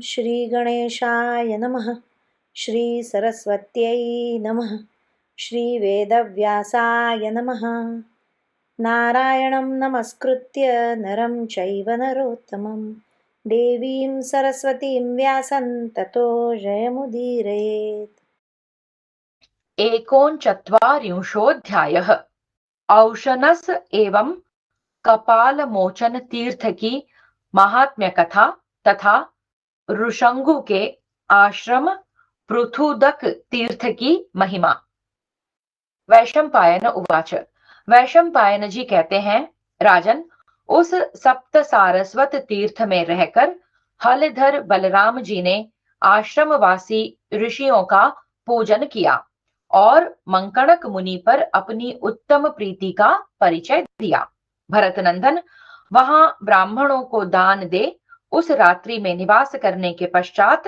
श्रीगणेशाय नमः। श्रीसरस्वत्यै नमः। श्रीवेदव्यासाय नमः। नारायणं नमस्कृत्य नरं चैव नरोत्तमं देवीं सरस्वतीं व्यासं ततो जयमुदीरयेत्। एकोनचत्वारिंशोऽध्यायः। औशनस एवं कपालमोचन तीर्थ की महात्म्य कथा तथा ऋषंगु के आश्रम पृथुदक तीर्थ की महिमा। वैशंपायन उवाच। वैशंपायन जी कहते हैं, राजन, उस सप्त सारस्वत तीर्थ में रहकर हलधर बलराम जी ने आश्रमवासी ऋषियों का पूजन किया और मंकणक मुनि पर अपनी उत्तम प्रीति का परिचय दिया। भरतनंदन, वहां ब्राह्मणों को दान दे उस रात्रि में निवास करने के पश्चात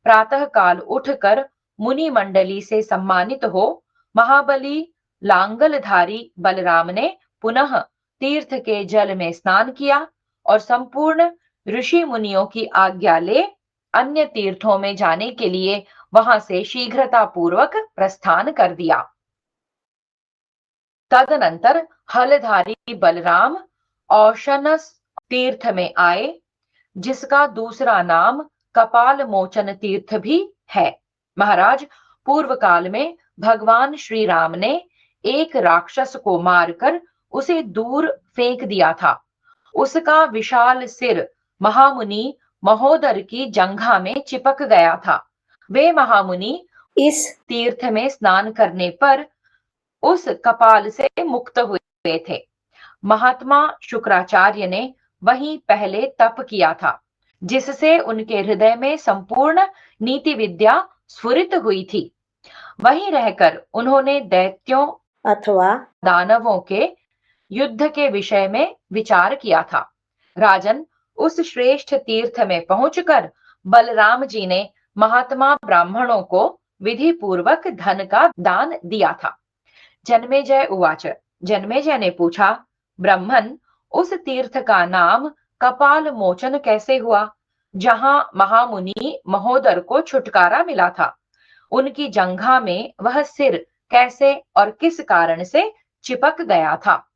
प्रातः काल उठकर मुनि मंडली से सम्मानित हो महाबली लांगलधारी बलराम ने पुनः तीर्थ के जल में स्नान किया और संपूर्ण ऋषि मुनियों की आज्ञा ले अन्य तीर्थों में जाने के लिए वहां से शीघ्रता पूर्वक प्रस्थान कर दिया। तदनंतर हलधारी बलराम औशनस तीर्थ में आए, जिसका दूसरा नाम कपाल मोचन तीर्थ भी है। महाराज, पूर्व काल में भगवान श्री राम ने एक राक्षस को मारकर उसे दूर फेंक दिया था। उसका विशाल सिर महामुनि महोदर की जंघा में चिपक गया था। वे महामुनि इस तीर्थ में स्नान करने पर उस कपाल से मुक्त हुए थे। महात्मा शुक्राचार्य ने वहीं पहले तप किया था, जिससे उनके हृदय में संपूर्ण नीति विद्या स्फुरित हुई थी। वहीं रहकर उन्होंने दैत्यों अथवा दानवों के युद्ध के विषय में विचार किया था। राजन, उस श्रेष्ठ तीर्थ में पहुंचकर बलराम जी ने महात्मा ब्राह्मणों को विधि पूर्वक धन का दान दिया था। जन्मेजय उवाच। जन्मेजय ने पूछा, ब्राह्मण, उस तीर्थ का नाम कपाल मोचन कैसे हुआ, जहां महामुनि महोदर को छुटकारा मिला था? उनकी जंघा में वह सिर कैसे और किस कारण से चिपक गया था?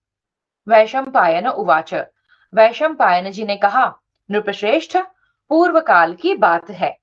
वैशंपायन उवाच। वैशंपायन जी ने कहा, नृपश्रेष्ठ, पूर्व काल की बात है।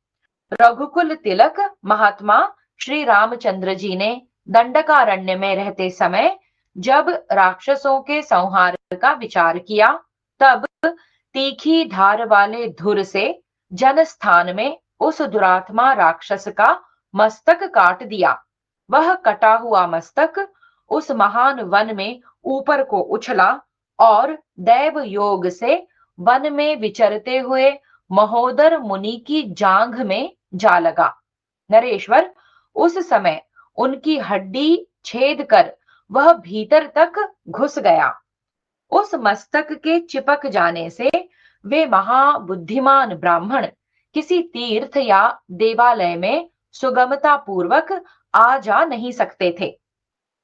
रघुकुल तिलक महात्मा श्री रामचंद्र जी ने दंडकारण्य में रहते समय जब राक्षसों के संहार का विचार किया, तब तीखी धार वाले धुर से जनस्थान में उस दुरात्मा राक्षस का मस्तक काट दिया। वह कटा हुआ मस्तक उस महान वन में ऊपर को उछला और दैव योग से वन में विचरते हुए महोदर मुनि की जांघ में जा लगा। नरेश्वर, उस समय उनकी हड्डी छेद कर वह भीतर तक घुस गया। उस मस्तक के चिपक जाने से वे महाबुद्धिमान ब्राह्मण किसी तीर्थ या देवालय में सुगमता पूर्वक आ जा नहीं सकते थे।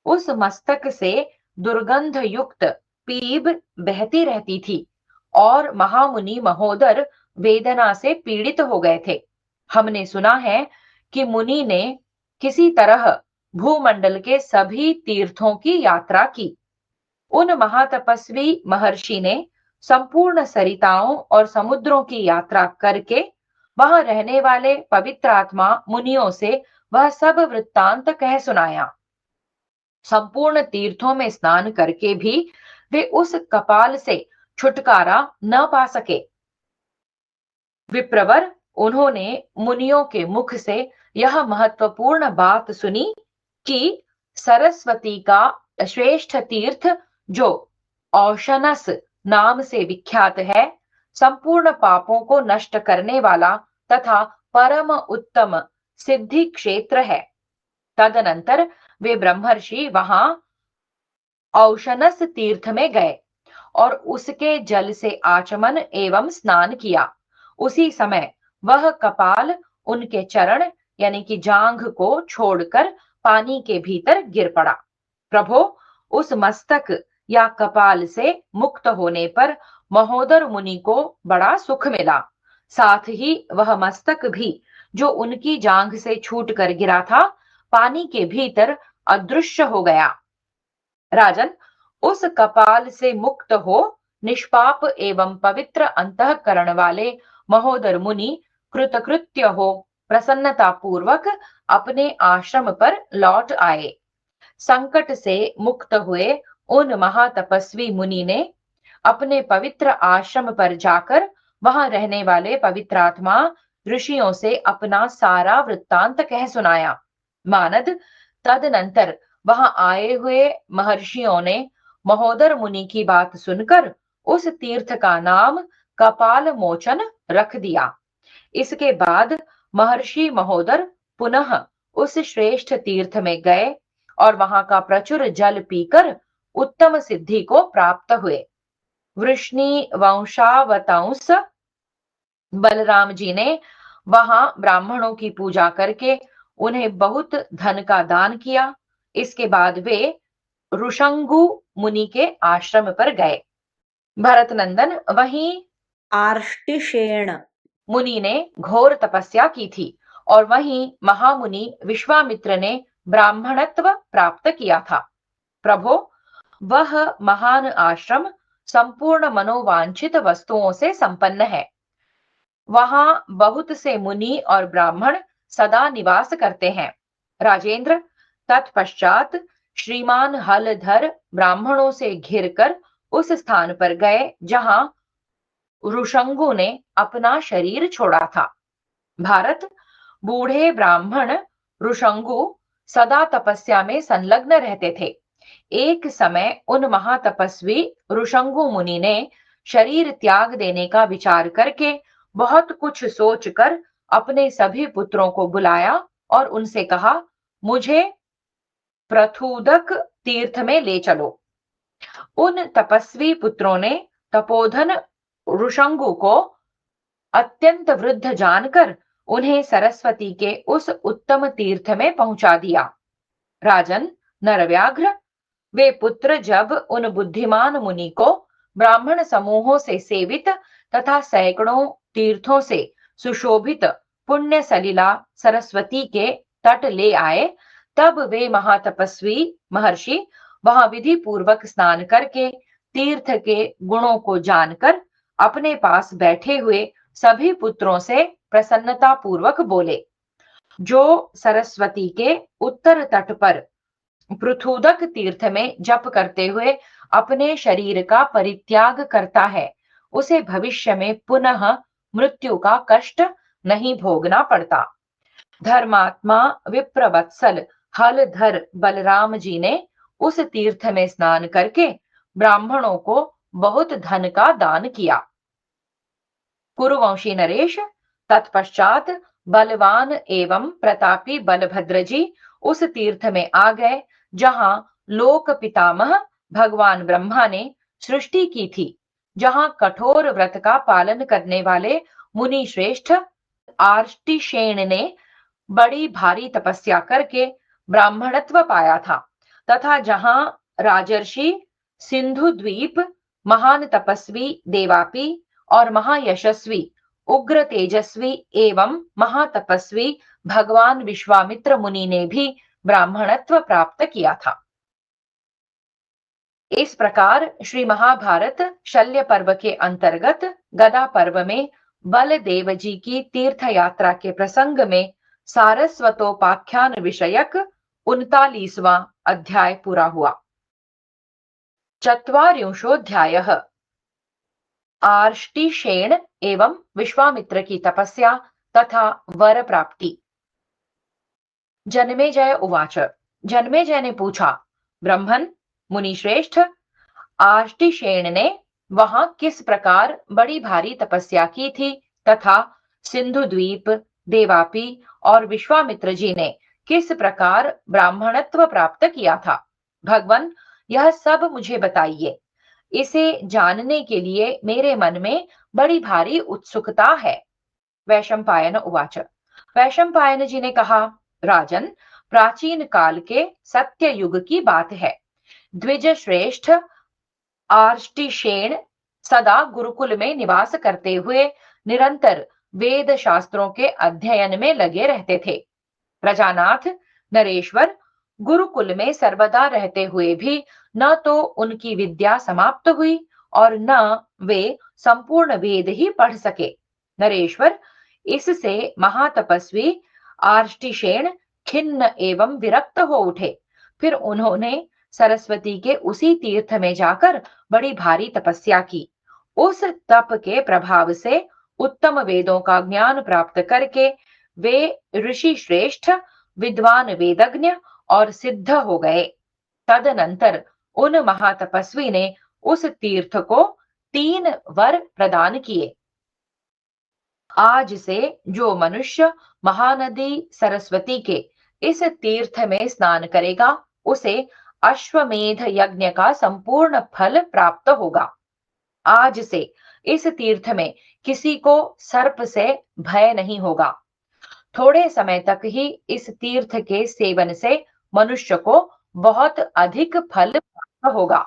उस मस्तक से दुर्गंध युक्त पीप बहती रहती थी और महामुनि महोदर वेदना से पीड़ित हो गए थे। हमने सुना है कि मुनि ने किसी तरह भूमंडल के सभी तीर्थों की यात्रा की। उन महातपस्वी महर्षि ने संपूर्ण सरिताओं और समुद्रों की यात्रा करके वहां रहने वाले पवित्र आत्मा मुनियों से वह सब वृत्तांत कह सुनाया। संपूर्ण तीर्थों में स्नान करके भी वे उस कपाल से छुटकारा न पा सके। विप्रवर, उन्होंने मुनियों के मुख से यह महत्वपूर्ण बात सुनी कि सरस्वती का श्रेष्ठ तीर्थ जो औशनस नाम से विख्यात है, संपूर्ण पापों को नष्ट करने वाला तथा परम उत्तम सिद्धि क्षेत्र है। तदनंतर वे ब्रह्मर्षि वहां औशनस तीर्थ में गए और उसके जल से आचमन एवं स्नान किया। उसी समय वह कपाल उनके चरण यानी कि जांघ को छोड़कर पानी के भीतर गिर पड़ा। प्रभो, उस मस्तक या कपाल से मुक्त होने पर महोदर मुनि को बड़ा सुख मिला, साथ ही वह मस्तक भी जो उनकी जांघ से छूट कर गिरा था, पानी के भीतर अदृश्य हो गया। राजन, उस कपाल से मुक्त हो निष्पाप एवं पवित्र अंतःकरण वाले महोदर मुनि कृतकृत्य हो प्रसन्नता पूर्वक अपने आश्रम पर लौट आए। संकट से मुक्त हुए उन महातपस्वी मुनि ने अपने पवित्र आश्रम पर जाकर वहां रहने वाले पवित्रात्मा ऋषियों से अपना सारा वृत्तांत कह सुनाया। मानद, तदनंतर वहां आए हुए महर्षियों ने महोदर मुनि की बात सुनकर उस तीर्थ का नाम कपाल मोचन रख दिया। इसके बाद महर्षि महोदर पुनः उस श्रेष्ठ तीर्थ में गए और वहां का प्रचुर जल पीकर उत्तम सिद्धि को प्राप्त हुए। वृष्णि वंशावतांस बलराम जी ने वहां ब्राह्मणों की पूजा करके उन्हें बहुत धन का दान किया। इसके बाद वे ऋषंगु मुनि के आश्रम पर गए। भरत नंदन, वहीं आर्ष्टिशेण मुनि ने घोर तपस्या की थी और वहीं महामुनि विश्वामित्र ने ब्राह्मणत्व प्राप्त किया था। प्रभो, वह महान आश्रम संपूर्ण मनोवांछित वस्तुओं से संपन्न है। वहां बहुत से मुनि और ब्राह्मण सदा निवास करते हैं। राजेंद्र, तत्पश्चात श्रीमान हलधर ब्राह्मणों से घिरकर उस स्थान पर गए जहां ऋषंगु ने अपना शरीर छोड़ा था। भारत, बूढ़े ब्राह्मण ऋषंगु सदा तपस्या में संलग्न रहते थे। एक समय उन महातपस्वी ऋषंगु मुनि ने शरीर त्याग देने का विचार करके बहुत कुछ सोचकर अपने सभी पुत्रों को बुलाया और उनसे कहा, मुझे प्रथुदक तीर्थ में ले चलो। उन तपस्वी पुत्रों ने तपोधन ऋषंगु को अत्यंत वृद्ध जानकर उन्हें सरस्वती के उस उत्तम तीर्थ में पहुंचा दिया। राजन नरव्याघ्र, वे पुत्र जब उन बुद्धिमान मुनि को ब्राह्मण समूहों से सेवित तथा सैकड़ों तीर्थों से सुशोभित पुण्य सलिला सरस्वती के तट ले आए, तब वे महातपस्वी महर्षि वहां विधि पूर्वक स्नान करके तीर्थ के गुणों को जानकर अपने पास बैठे हुए सभी पुत्रों से प्रसन्नता पूर्वक बोले, जो सरस्वती के उत्तर तट पर पृथुदक तीर्थ में जप करते हुए अपने शरीर का परित्याग करता है, उसे भविष्य में पुनः मृत्यु का कष्ट नहीं भोगना पड़ता। धर्मात्मा विप्रवत्सल हलधर बलराम जी ने उस तीर्थ में स्नान करके ब्राह्मणों को बहुत धन का दान किया। कुरुवंशी नरेश, तत्पश्चात बलवान एवं प्रतापी बलभद्र जी उस तीर्थ में आ गए जहां लोक पितामह भगवान ब्रह्मा ने सृष्टि की थी, जहां कठोर व्रत का पालन करने वाले मुनि श्रेष्ठ आर्ष्टिशेन ने बड़ी भारी तपस्या करके ब्राह्मणत्व पाया था, तथा जहां राजर्षि सिंधु द्वीप महान तपस्वी देवापी और महायशस्वी उग्र तेजस्वी एवं महातपस्वी भगवान विश्वामित्र मुनि ने भी ब्राह्मणत्व प्राप्त किया था। इस प्रकार श्री महाभारत शल्य पर्व के अंतर्गत गदा पर्व में बलदेव जी की तीर्थ यात्रा के प्रसंग में सारस्वतोपाख्यान विषयक 39वां अध्याय पूरा हुआ। चत्वारिंशोऽध्यायः आर्ष्टिशेन एवं विश्वामित्र की तपस्या तथा वर प्राप्ति। जन्मेजय उवाच, जन्मेजय ने पूछा, ब्रह्मन मुनि श्रेष्ठ, आर्ष्टिशेन ने वहां किस प्रकार बड़ी भारी तपस्या की थी तथा सिंधु द्वीप, देवापी और विश्वामित्र जी ने किस प्रकार ब्राह्मणत्व प्राप्त किया था? भगवन, यह सब मुझे बताइए। इसे जानने के लिए मेरे मन में बड़ी भारी उत्सुकता है। वैशंपायन उवाच, वैशंपायन जी ने कहा, राजन, प्राचीन काल के सत्य युग की बात है। द्विज श्रेष्ठ आर्ष्टिशेन सदा गुरुकुल में निवास करते हुए निरंतर वेद शास्त्रों के अध्ययन में लगे रहते थे। प्रजानाथ नरेश्वर गुरुकुल में सर्वदा रहते हुए भी न तो उनकी विद्या समाप्त हुई और न वे संपूर्ण वेद ही पढ़ सके। नरेश्वर इससे महातपस्वी आर्ष्टिशेन खिन्न एवं विरक्त हो उठे। फिर उन्होंने सरस्वती के उसी तीर्थ में जाकर बड़ी भारी तपस्या की। उस तप के प्रभाव से उत्तम वेदों का ज्ञान प्राप्त करके वे ऋषि श्रेष्ठ विद्वान वेदज्ञ और सिद्ध हो गए। तदनंतर उन महातपस्वी ने उस तीर्थ को 3 वर प्रदान किए। आज से जो मनुष्य महानदी सरस्वती के इस तीर्थ में स्नान करेगा उसे अश्वमेध यज्ञ का संपूर्ण फल प्राप्त होगा। आज से इस तीर्थ में किसी को सर्प से भय नहीं होगा। थोड़े समय तक ही इस तीर्थ के सेवन से मनुष्य को बहुत अधिक फल प्राप्त होगा।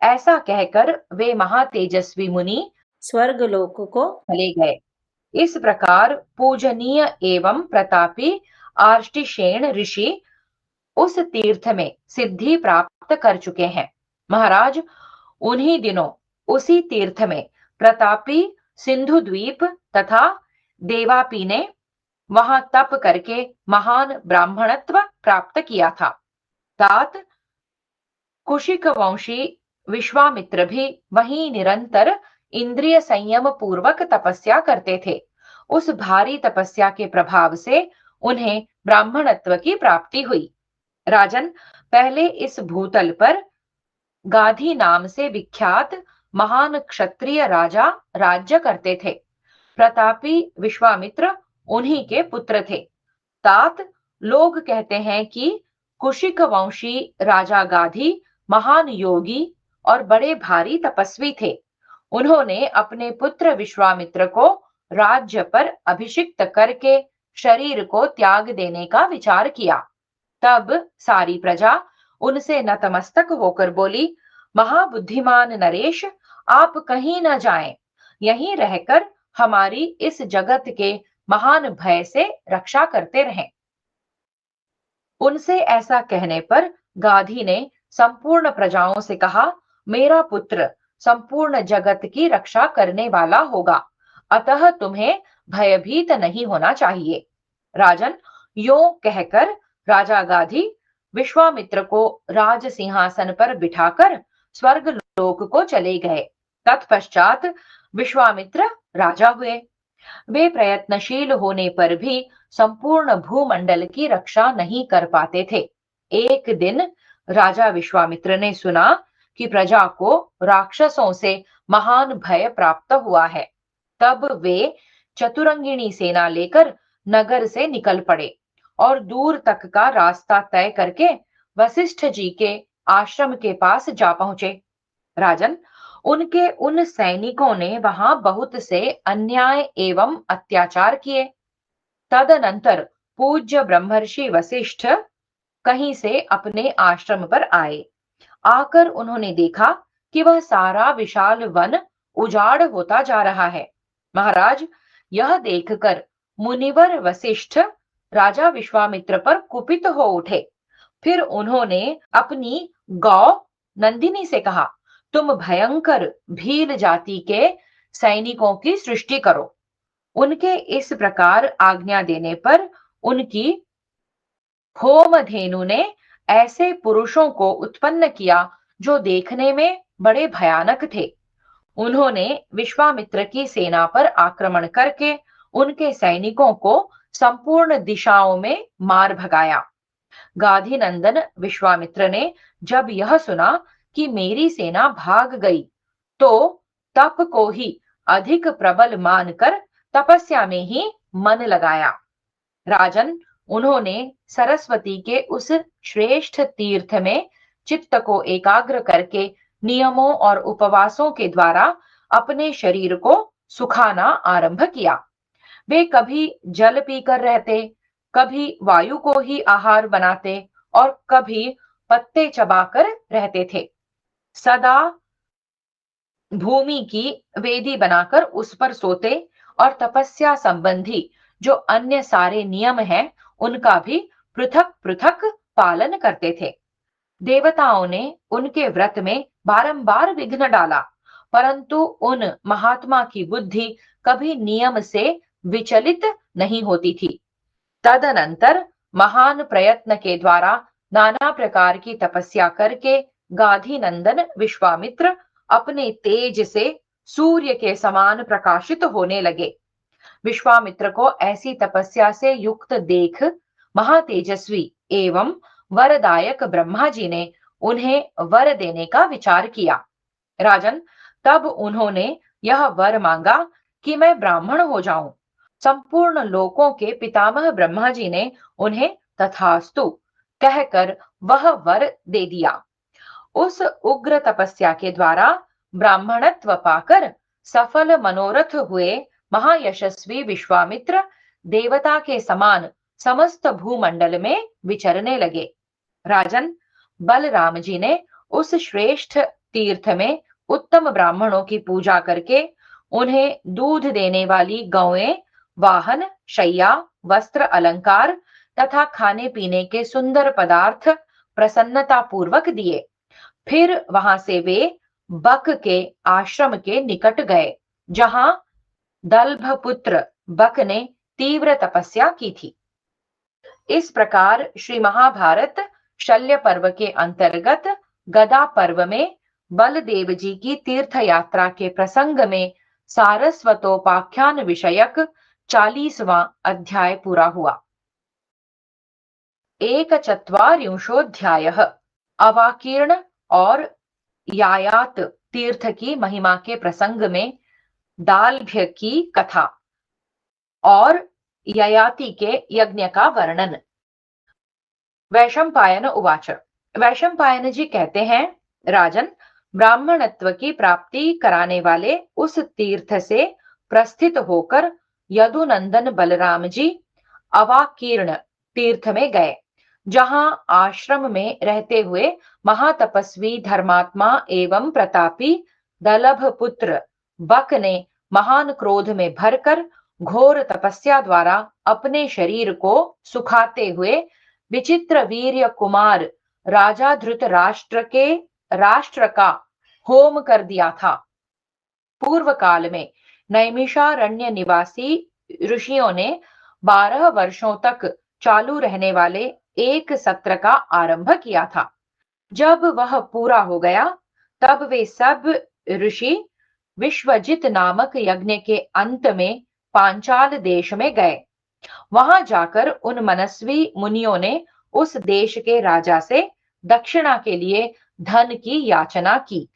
ऐसा कहकर वे महातेजस्वी मुनि स्वर्गलोक को चले गए। इस प्रकार पूजनीय एवं प्रतापी आर्ष्टिशेन ऋषि उस तीर्थ में सिद्धि प्राप्त कर चुके हैं। महाराज, उन्हीं दिनों उसी तीर्थ में प्रतापी सिंधु द्वीप तथा देवापी ने वहां तप करके महान ब्राह्मणत्व प्राप्त किया था। तात कुशिक वंशी विश्वामित्र भी वहीं निरंतर इंद्रिय संयम पूर्वक तपस्या करते थे। उस भारी तपस्या के प्रभाव से उन्हें ब्राह्मणत्व की प्राप्ति हुई। राजन, पहले इस भूतल पर गाधी नाम से विख्यात महान क्षत्रिय राजा राज्य करते थे। प्रतापी विश्वामित्र उन्हीं के पुत्र थे। तात लोग कहते हैं कि कुशिक वंशी राजा गाधी महान योगी और बड़े भारी तपस्वी थे। उन्होंने अपने पुत्र विश्वामित्र को राज्य पर अभिषिक्त करके शरीर को त्याग देने का विचार किया। तब सारी प्रजा उनसे नतमस्तक होकर बोली, महाबुद्धिमान नरेश, आप कहीं न जाएं, यहीं रहकर हमारी इस जगत के महान भय से रक्षा करते रहें। उनसे ऐसा कहने पर गाधी ने संपूर्ण प्रजाओं से कहा, मेरा पुत्र संपूर्ण जगत की रक्षा करने वाला होगा, अतः तुम्हें भयभीत नहीं होना चाहिए। राजन, यों कहकर राजा गाधी विश्वामित्र को राज सिंहासन पर बिठाकर स्वर्ग लोक को चले गए। तत्पश्चात विश्वामित्र राजा हुए। वे प्रयत्नशील होने पर भी संपूर्ण भूमंडल की रक्षा नहीं कर पाते थे। एक दिन राजा विश्वामित्र ने सुना कि प्रजा को राक्षसों से महान भय प्राप्त हुआ है। तब वे चतुरंगिणी सेना लेकर नगर से निकल पड़े और दूर तक का रास्ता तय करके वशिष्ठ जी के आश्रम के पास जा पहुंचे। राजन, उनके उन सैनिकों ने वहां बहुत से अन्याय एवं अत्याचार किए। तदनंतर पूज्य ब्रह्मर्षि वशिष्ठ कहीं से अपने आश्रम पर आए। आकर उन्होंने देखा कि वह सारा विशाल वन उजाड़ होता जा रहा है। महाराज, यह देखकर मुनिवर वशिष्ठ राजा विश्वामित्र पर कुपित हो उठे। फिर उन्होंने अपनी गौ नंदिनी से कहा, तुम भयंकर भील जाति के सैनिकों की सृष्टि करो। उनके इस प्रकार आज्ञा देने पर उनकी होमधेनु ने ऐसे पुरुषों को उत्पन्न किया जो देखने में बड़े भयानक थे। उन्होंने विश्वामित्र की सेना पर आक्रमण करके उनके सैनिकों को संपूर्ण दिशाओं में मार भगाया। गाधी नंदन विश्वामित्र ने जब यह सुना कि मेरी सेना भाग गई, तो तप को ही अधिक प्रबल मानकर तपस्या में ही मन लगाया। राजन, उन्होंने सरस्वती के उस श्रेष्ठ तीर्थ में चित्त को एकाग्र करके नियमों और उपवासों के द्वारा अपने शरीर को सुखाना आरंभ किया। वे कभी जल पीकर रहते, कभी वायु को ही आहार बनाते और कभी पत्ते चबाकर रहते थे। सदा भूमि की वेदी बनाकर उस पर सोते और तपस्या संबंधी जो अन्य सारे नियम हैं उनका भी पृथक पृथक पालन करते थे। देवताओं ने उनके व्रत में बारंबार विघ्न डाला, परंतु उन महात्मा की बुद्धि कभी नियम से विचलित नहीं होती थी। तदनंतर महान प्रयत्न के द्वारा नाना प्रकार की तपस्या करके गाधी नंदन विश्वामित्र अपने तेज से सूर्य के समान प्रकाशित होने लगे। विश्वामित्र को ऐसी तपस्या से युक्त देख महातेजस्वी एवं वरदायक ब्रह्मा जी ने उन्हें वर देने का विचार किया। राजन, तब उन्होंने यह वर मांगा कि मैं ब्राह्मण हो जाऊं। संपूर्ण लोकों के पितामह ब्रह्मा जी ने उन्हें तथास्तु कहकर वह वर दे दिया। उस उग्र तपस्या के द्वारा ब्राह्मणत्व पाकर सफल मनोरथ हुए महायशस्वी विश्वामित्र देवता के समान समस्त भूमंडल में विचरने लगे। राजन, बलराम जी ने उस श्रेष्ठ तीर्थ में उत्तम ब्राह्मणों की पूजा करके उन्हें दूध देने वाली गौएं, वाहन, शैया, वस्त्र, अलंकार तथा खाने पीने के सुंदर पदार्थ प्रसन्नता पूर्वक दिए। फिर वहां से वे बक के आश्रम के निकट गए, जहां दल्भपुत्र बक ने तीव्र तपस्या की थी। इस प्रकार श्री महाभारत शल्य पर्व के अंतर्गत गदा पर्व में बलदेव जी की तीर्थ यात्रा के प्रसंग में सारस्वतोपाख्यान विषयक 40वां अध्याय पूरा हुआ। 1चत्वारिंशोऽध्यायः अवाकीर्ण और यायात तीर्थ की महिमा के प्रसंग में दालभ्य की कथा और ययाति के यज्ञ का वर्णन। वैशंपायन उवाच। वैशंपायन जी कहते हैं, राजन, ब्राह्मणत्व की प्राप्ति कराने वाले उस तीर्थ से प्रस्थित होकर यदुनंदन बलराम जी अवाकीर्ण तीर्थ में गए, जहां आश्रम में रहते हुए महातपस्वी धर्मात्मा एवं प्रतापी दलभपुत्र बक ने महान क्रोध में भरकर घोर तपस्या द्वारा अपने शरीर को सुखाते हुए विचित्र वीर्य कुमार राजा राष्ट्र का होम कर दिया था। पूर्व काल में नैमिषारण्य निवासी ऋषियों ने 12 वर्षों तक चालू रहने वाले एक सत्र का आरंभ किया था। जब वह पूरा हो गया, तब वे सब ऋषि विश्वजित नामक यज्ञ के अंत में पांचाल देश में गए। वहां जाकर उन मनस्वी मुनियों ने उस देश के राजा से दक्षिणा के लिए धन की याचना की।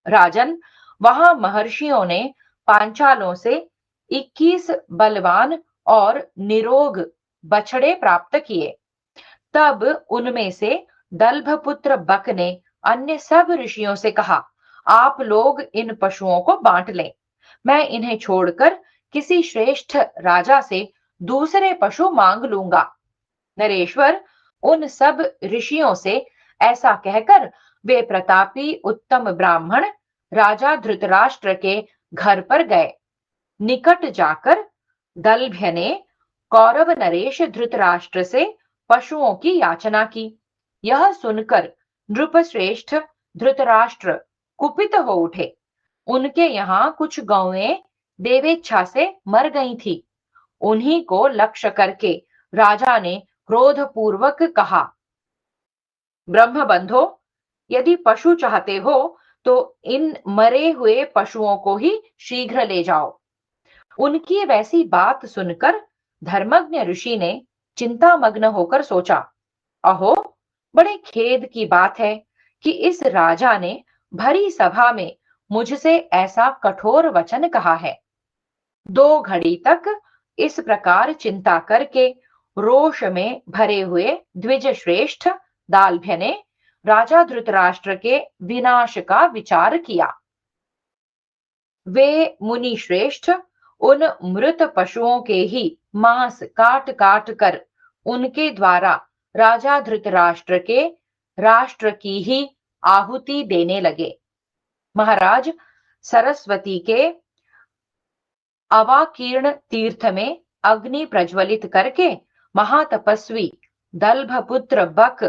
राजन, वहां महर्षियों ने पांचालों से 21 बलवान और निरोग बछड़े प्राप्त किए। तब उनमें से दल्भपुत्र बक ने अन्य सब ऋषियों से कहा, आप लोग इन पशुओं को बांट लें। मैं इन्हें छोड़कर किसी श्रेष्ठ राजा से दूसरे पशु मांग लूंगा। नरेश्वर, उन सब ऋषियों से ऐसा कहकर वे प्रतापी उत्तम ब्राह्मण राजा धृतराष्ट्र के घर पर गए। निकट जाकर दल्भ्य ने कौरव नरेश धृतराष्ट्र से पशुओं की याचना की। यह सुनकर नृपश्रेष्ठ धृतराष्ट्र कुपित हो उठे। उनके यहाँ कुछ गौएं देवेच्छा से मर गई थी। उन्हीं को लक्ष्य करके राजा ने क्रोधपूर्वक कहा, ब्रह्मबंधो, यदि पशु चाहते हो तो इन मरे हुए पशुओं को ही शीघ्र ले जाओ। उनकी वैसी बात सुनकर धर्मज्ञ ऋषि ने चिंतामग्न होकर सोचा, अहो, बड़े खेद की बात है कि इस राजा ने भरी सभा में मुझसे ऐसा कठोर वचन कहा है। 2 घड़ी तक इस प्रकार चिंता करके रोष में भरे हुए द्विज श्रेष्ठ दालभ्य ने राजा धृतराष्ट्र के विनाश का विचार किया। वे मुनि श्रेष्ठ उन मृत पशुओं के ही मांस काट काट कर उनके द्वारा राजा धृतराष्ट्र के राष्ट्र की ही आहुति देने लगे। महाराज, सरस्वती के अवाकीर्ण तीर्थ में अग्नि प्रज्वलित करके महातपस्वी दल्भपुत्र बक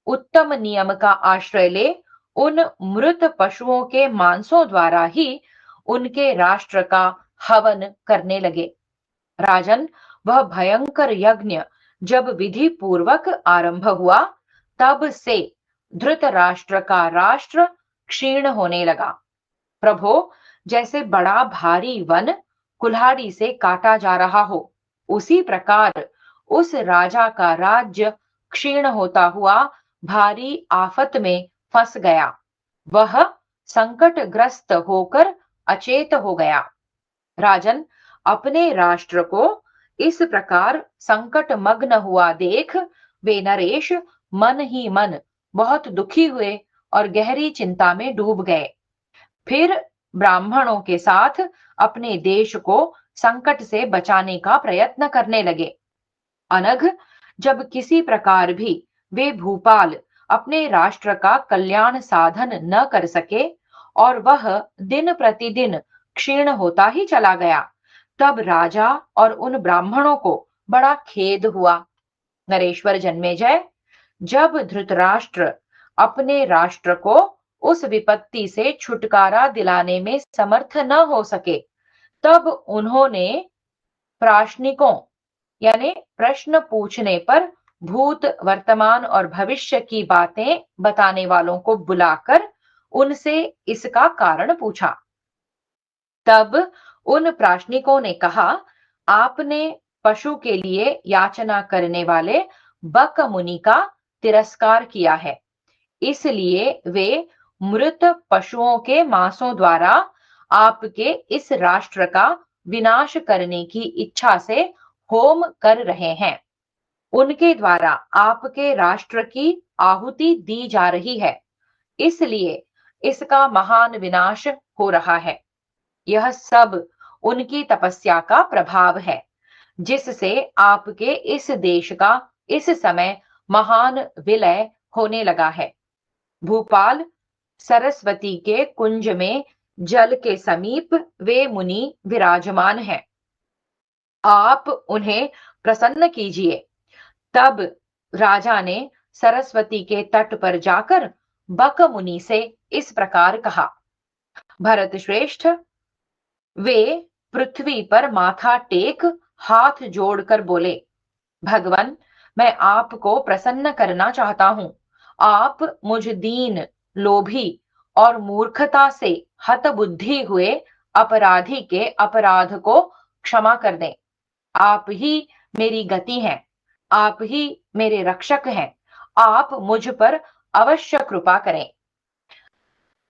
उत्तम नियम का आश्रय ले उन मृत पशुओं के मांसों द्वारा ही उनके राष्ट्र का हवन करने लगे। राजन, वह भयंकर यज्ञ जब विधि पूर्वक आरंभ हुआ, तब से धृतराष्ट्र का राष्ट्र क्षीण होने लगा। प्रभो, जैसे बड़ा भारी वन कुल्हाड़ी से काटा जा रहा हो, उसी प्रकार उस राजा का राज्य क्षीण होता हुआ भारी आफत में फंस गया। वह संकटग्रस्त होकर अचेत हो गया। राजन, अपने राष्ट्र को इस प्रकार संकट मग्न हुआ देख वे नरेश मन ही मन बहुत दुखी हुए और गहरी चिंता में डूब गए। फिर ब्राह्मणों के साथ अपने देश को संकट से बचाने का प्रयत्न करने लगे। अनघ, जब किसी प्रकार भी वे भूपाल अपने राष्ट्र का कल्याण साधन न कर सके और वह दिन प्रतिदिन क्षीण होता ही चला गया, तब राजा और उन ब्राह्मणों को बड़ा खेद हुआ। नरेश्वर जन्मेजय, जब धृतराष्ट्र अपने राष्ट्र को उस विपत्ति से छुटकारा दिलाने में समर्थ न हो सके, तब उन्होंने प्राश्निकों यानी प्रश्न पूछने पर भूत, वर्तमान और भविष्य की बातें बताने वालों को बुलाकर उनसे इसका कारण पूछा। तब उन प्राश्निकों ने कहा, आपने पशु के लिए याचना करने वाले बक मुनि का तिरस्कार किया है, इसलिए वे मृत पशुओं के मांसों द्वारा आपके इस राष्ट्र का विनाश करने की इच्छा से होम कर रहे हैं। उनके द्वारा आपके राष्ट्र की आहुति दी जा रही है, इसलिए इसका महान विनाश हो रहा है। यह सब उनकी तपस्या का प्रभाव है, जिससे आपके इस देश का इस समय महान विलय होने लगा है। भूपाल सरस्वती के कुंज में जल के समीप वे मुनि विराजमान हैं, आप उन्हें प्रसन्न कीजिए। तब राजा ने सरस्वती के तट पर जाकर बक मुनि से इस प्रकार कहा, भरत श्रेष्ठ, वे पृथ्वी पर माथा टेक हाथ जोड़कर बोले, भगवान, मैं आपको प्रसन्न करना चाहता हूं। आप मुझ दीन, लोभी और मूर्खता से हतबुद्धि हुए अपराधी के अपराध को क्षमा कर दें। आप ही मेरी गति हैं, आप ही मेरे रक्षक हैं, आप मुझ पर अवश्य कृपा करें।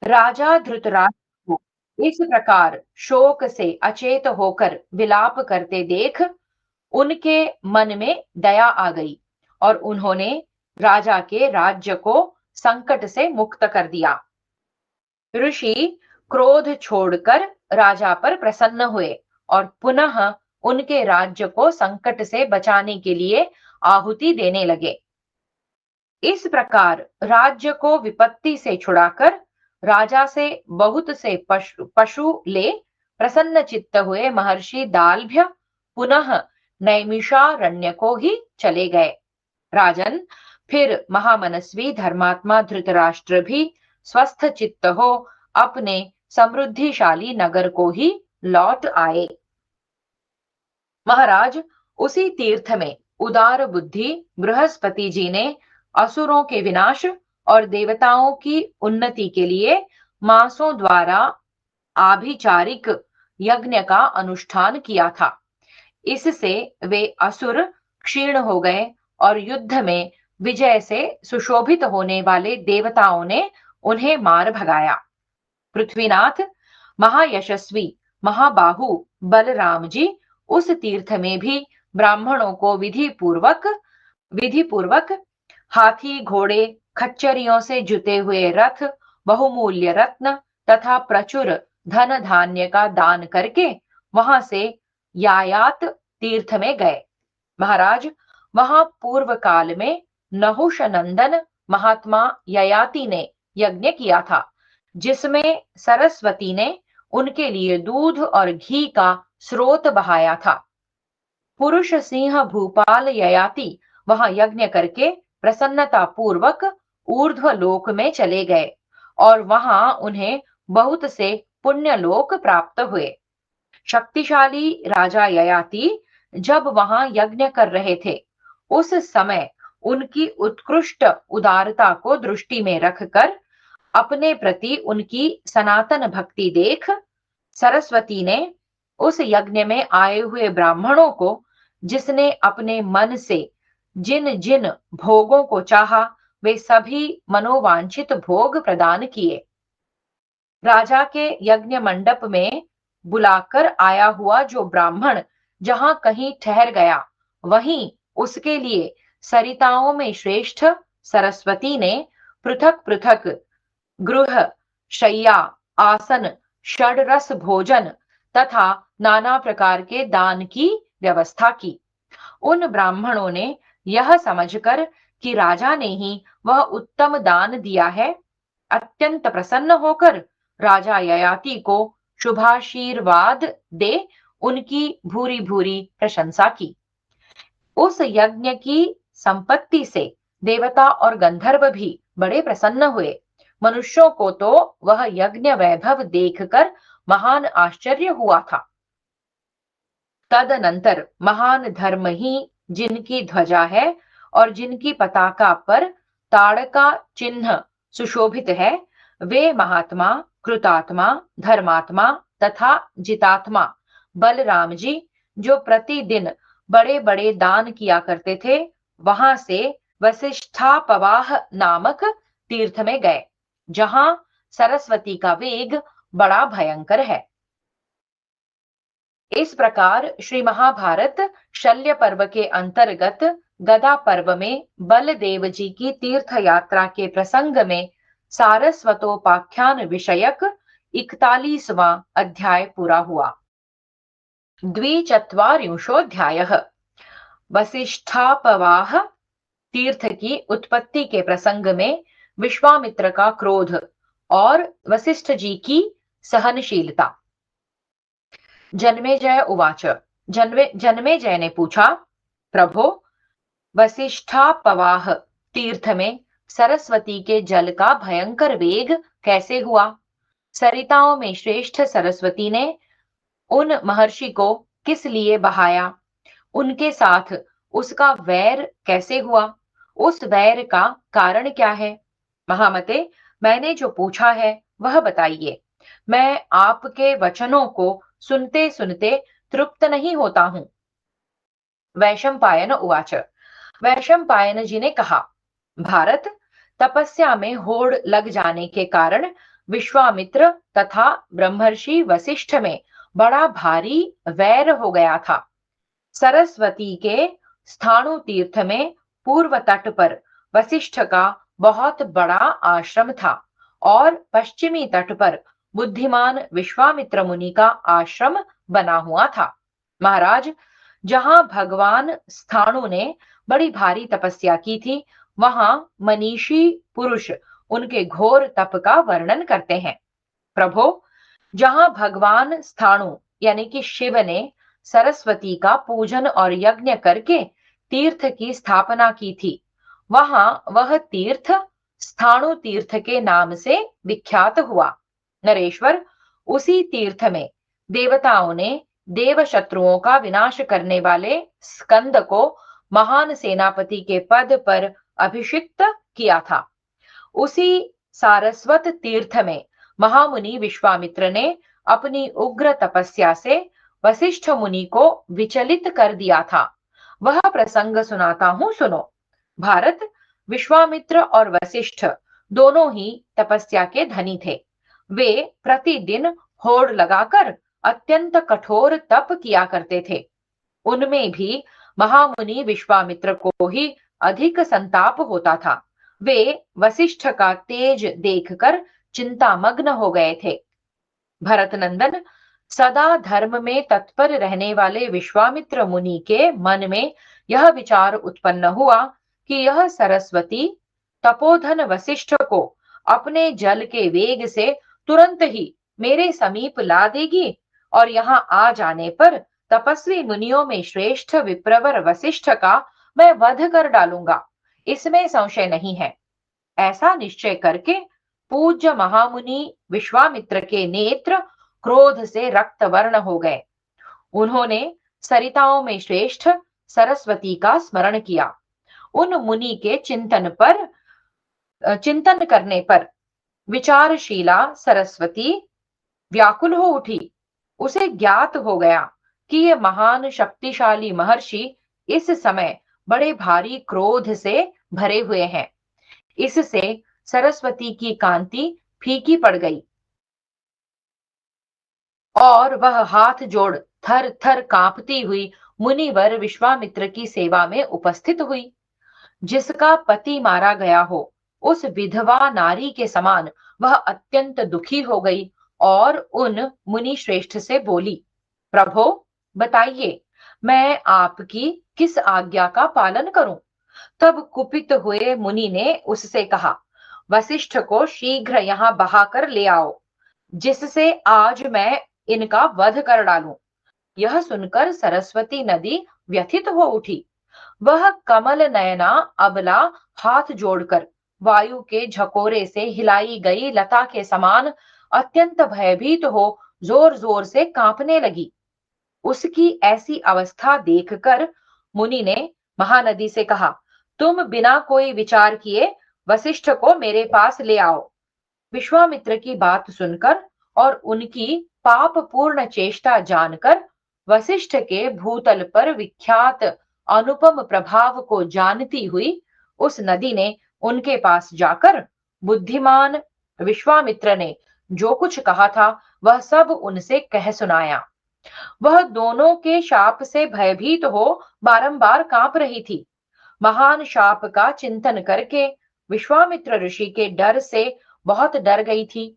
राजा धृतराष्ट्र को इस प्रकार शोक से अचेत होकर विलाप करते देख उनके मन में दया आ गई और उन्होंने राजा के राज्य को संकट से मुक्त कर दिया। ऋषि क्रोध छोड़कर राजा पर प्रसन्न हुए और पुनः उनके राज्य को संकट से बचाने के लिए आहुति देने लगे। इस प्रकार राज्य को विपत्ति से छुड़ाकर राजा से बहुत से पशु ले प्रसन्न चित्त हुए महर्षि दालभ्य पुनः नैमिषारण्य को ही चले गए। राजन, फिर महामनस्वी धर्मात्मा धृतराष्ट्र भी स्वस्थ चित्त हो अपने समृद्धिशाली नगर को ही लौट आए। महाराज, उसी तीर्थ में उदार बुद्धि बृहस्पति जी ने असुरों के विनाश और देवताओं की उन्नति के लिए मासों द्वारा आभिचारिक यज्ञ का अनुष्ठान किया था। इससे वे असुर क्षीण हो गए और युद्ध में विजय से सुशोभित होने वाले देवताओं ने उन्हें मार भगाया। पृथ्वीनाथ, महायशस्वी महाबाहु बलराम जी उस तीर्थ में भी ब्राह्मणों को विधि पूर्वक हाथी, घोड़े, खच्चरियों से जुते हुए रथ, बहुमूल्य रत्न तथा प्रचुर धन धान्य का दान करके वहां से यायात तीर्थ में गए। महाराज, वहां पूर्व काल में नहुष नंदन महात्मा ययाति ने यज्ञ किया था, जिसमें सरस्वती ने उनके लिए दूध और घी का स्रोत बहाया था। पुरुष सिंह भूपाल ययाति वहां यज्ञ करके प्रसन्नता पूर्वक ऊर्ध्व लोक में चले गए और वहां उन्हें बहुत से पुण्य लोक प्राप्त हुए। शक्तिशाली राजा ययाति जब वहां यज्ञ कर रहे थे, उस समय उनकी उत्कृष्ट उदारता को दृष्टि में रखकर अपने प्रति उनकी सनातन भक्ति देख सरस्वती ने उस यज्ञ में आए हुए ब्राह्मणों को, जिसने अपने मन से जिन जिन भोगों को चाहा, वे सभी मनोवांछित भोग प्रदान किए। राजा के यज्ञ मंडप में बुलाकर आया हुआ जो ब्राह्मण जहां कहीं ठहर गया, वहीं उसके लिए सरिताओं में श्रेष्ठ सरस्वती ने पृथक पृथक गृह, शय्या, आसन, षडरस भोजन तथा नाना प्रकार के दान की व्यवस्था की। उन ब्राह्मणों ने यह समझकर कि राजा ने ही वह उत्तम दान दिया है, अत्यंत प्रसन्न होकर राजा ययाति को शुभाशीर्वाद दे उनकी भूरी भूरी प्रशंसा की। उस यज्ञ की संपत्ति से देवता और गंधर्व भी बड़े प्रसन्न हुए। मनुष्यों को तो वह यज्ञ वैभव देखकर महान आश्चर्य हुआ था। तदनंतर महान धर्म ही जिनकी ध्वजा है और जिनकी पताका पर ताड़का चिन्ह सुशोभित है, वे महात्मा, कृतात्मा, धर्मात्मा तथा जितात्मा बलराम जी, जो प्रतिदिन बड़े बड़े दान किया करते थे, वहां से वसिष्ठापवाह नामक तीर्थ में गए, जहां सरस्वती का वेग बड़ा भयंकर है। इस प्रकार श्री महाभारत शल्य पर्व के अंतर्गत गदा पर्व में बलदेव जी की तीर्थ यात्रा के प्रसंग में सारस्वतोपाख्यान विषयक 41वां अध्याय पूरा हुआ। 24 वसिष्ठापवाह तीर्थ की उत्पत्ति के प्रसंग में विश्वामित्र का क्रोध और वशिष्ठ जी की सहनशीलता। जन्मेजय उवाच। जन्मेजय ने पूछा, प्रभो, वसिष्ठापवाह तीर्थ में सरस्वती के जल का भयंकर वेग कैसे हुआ? सरिताओं में श्रेष्ठ सरस्वती ने उन महर्षि को किस लिए बहाया? उनके साथ उसका वैर कैसे हुआ? उस वैर का कारण क्या है? महामते, मैंने जो पूछा है वह बताइए। मैं आपके वचनों को सुनते सुनते तृप्त नहीं होता हूं। वैशंपायन उवाच। वैशंपायन जी ने कहा, भारत, तपस्या में होड़ लग जाने के कारण विश्वामित्र तथा ब्रह्मर्षि वशिष्ठ में बड़ा भारी वैर हो गया था। सरस्वती के स्थाणु तीर्थ में पूर्व तट पर वशिष्ठ का बहुत बड़ा आश्रम था और पश्चिमी तट पर बुद्धिमान विश्वामित्र मुनि का आश्रम बना हुआ था। महाराज, जहां भगवान स्थाणु ने बड़ी भारी तपस्या की थी, वहां मनीषी पुरुष उनके घोर तप का वर्णन करते हैं। प्रभो, जहां भगवान स्थाणु यानी कि शिव ने सरस्वती का पूजन और यज्ञ करके तीर्थ की स्थापना की थी, वहां वह तीर्थ स्थाणु तीर्थ के नाम से विख्यात हुआ। नरेश्वर, उसी तीर्थ में देवताओं ने देव शत्रुओं का विनाश करने वाले स्कंद को महान सेनापति के पद पर अभिषिक्त किया था। उसी सारस्वत तीर्थ में महामुनि विश्वामित्र ने अपनी उग्र तपस्या से वशिष्ठ मुनि को विचलित कर दिया था। वह प्रसंग सुनाता हूं, सुनो। भारत, विश्वामित्र और वशिष्ठ दोनों ही तपस्या के धनी थे। वे प्रतिदिन होड़ लगाकर अत्यंत कठोर तप किया करते थे। उनमें भी महामुनि विश्वामित्र को ही अधिक संताप होता था। वे वशिष्ठ का तेज देखकर चिंतामग्न हो गए थे। भरत नंदन, सदा धर्म में तत्पर रहने वाले विश्वामित्र मुनि के मन में यह विचार उत्पन्न हुआ कि यह सरस्वती तपोधन वशिष्ठ को अपने जल के वेग से तुरंत ही मेरे समीप ला देगी और यहाँ आ जाने पर तपस्वी मुनियों में श्रेष्ठ विप्रवर वशिष्ठ का मैं वध कर डालूंगा, इसमें संशय नहीं है। ऐसा निश्चय करके पूज्य महामुनि विश्वामित्र के नेत्र क्रोध से रक्त वर्ण हो गए। उन्होंने सरिताओं में श्रेष्ठ सरस्वती का स्मरण किया। उन मुनि के चिंतन करने पर विचारशीला सरस्वती व्याकुल हो उठी। उसे ज्ञात हो गया कि ये महान शक्तिशाली महर्षि इस समय बड़े भारी क्रोध से भरे हुए हैं। इससे सरस्वती की कांति फीकी पड़ गई और वह हाथ जोड़ थर थर कांपती हुई मुनिवर विश्वामित्र की सेवा में उपस्थित हुई। जिसका पति मारा गया हो, उस विधवा नारी के समान वह अत्यंत दुखी हो गई और उन मुनि श्रेष्ठ से बोली, प्रभो बताइए, मैं आपकी किस आज्ञा का पालन करूं? तब कुपित हुए मुनि ने उससे कहा, वशिष्ठ को शीघ्र यहाँ बहाकर ले आओ, जिससे आज मैं इनका वध कर डालूं। यह सुनकर सरस्वती नदी व्यथित हो उठी। वह कमल नयना अबला हाथ जोड़कर वायु के झकोरे से हिलाई गई लता के समान अत्यंत भयभीत हो जोर जोर से कांपने लगी। उसकी ऐसी अवस्था देखकर मुनि ने महानदी से कहा, तुम बिना कोई विचार किए वशिष्ठ को मेरे पास ले आओ। विश्वामित्र की बात सुनकर और उनकी पाप पूर्ण चेष्टा जानकर वशिष्ठ के भूतल पर विख्यात अनुपम प्रभाव को जानती हुई उस नदी ने उनके पास जाकर बुद्धिमान विश्वामित्र ने जो कुछ कहा था वह सब उनसे कह सुनाया। वह दोनों के शाप से भयभीत हो बारंबार कांप रही थी। महान शाप का चिंतन करके विश्वामित्र ऋषि के डर से बहुत डर गई थी।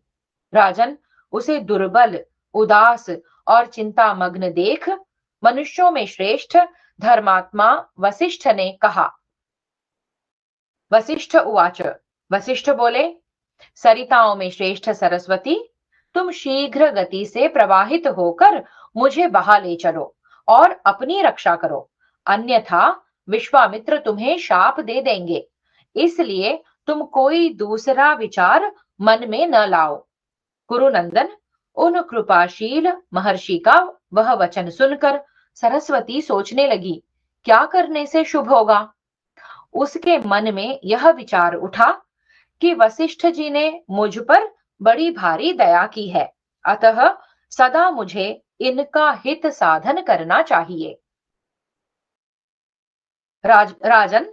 राजन, उसे दुर्बल, उदास और चिंतामग्न देख मनुष्यों में श्रेष्ठ धर्मात्मा वशिष्ठ ने कहा। वशिष्ठ उवाच, वशिष्ठ बोले, सरिताओं में श्रेष्ठ सरस्वती, तुम शीघ्र गति से प्रवाहित होकर मुझे बहा ले चलो और अपनी रक्षा करो, अन्यथा विश्वामित्र तुम्हें शाप दे देंगे। इसलिए तुम कोई दूसरा विचार मन में न लाओ। कुरुनंदन, उन कृपाशील महर्षि का वह वचन सुनकर सरस्वती सोचने लगी, क्या करने से शुभ होगा। उसके मन में यह विचार उठा कि वशिष्ठ जी ने मुझ पर बड़ी भारी दया की है, अतः सदा मुझे इनका हित साधन करना चाहिए। राजन,